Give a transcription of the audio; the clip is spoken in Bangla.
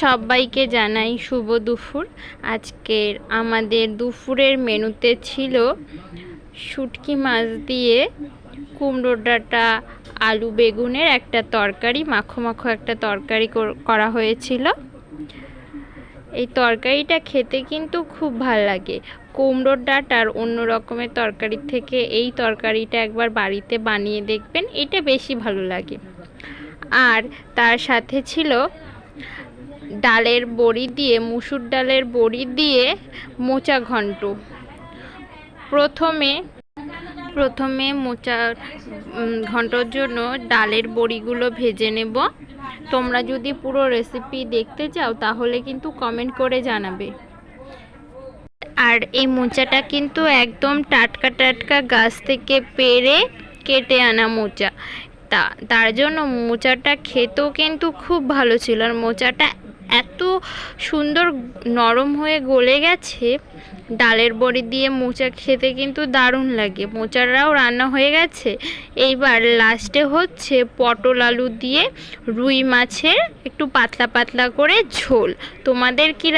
সবাইকে জানাই শুভ দুপুর। আজকের আমাদের দুপুরের মেনুতে ছিল শুটকি মাছ দিয়ে কুমড়োর ডাঁটা আলু বেগুনের একটা তরকারি, মাখো মাখো একটা তরকারি করা হয়েছিল। এই তরকারিটা খেতে কিন্তু খুব ভাল লাগে। কুমড়োর ডাঁটার অন্য রকমের তরকারির থেকে এই তরকারিটা একবার বাড়িতে বানিয়ে দেখবেন, এটা বেশি ভালো লাগে। আর তার সাথে ছিল ডালের বড়ি দিয়ে, মুসুর ডালের বড়ি দিয়ে মোচা ঘন্ট। প্রথমে মোচা ঘন্টর জন্য ডালের বড়িগুলো ভেজে নেব। তোমরা যদি পুরো রেসিপি দেখতে চাও তাহলে কিন্তু কমেন্ট করে জানাবে। আর এই মোচাটা কিন্তু একদম টাটকা টাটকা গাছ থেকে পেড়ে কেটে আনা মোচা। তার জন্য মোচাটা খেতেও কিন্তু খুব ভালো ছিল। আর মোচাটা এত সুন্দর নরম হয়ে গলে গেছে, ডালের বড়ি দিয়ে মোচা খেতে কিন্তু দারুণ লাগে। মোচাটাও রান্না হয়ে গেছে। এইবার লাস্টে হচ্ছে পটল আলু দিয়ে রুই মাছের একটু পাতলা পাতলা করে ঝোল। তোমাদের কি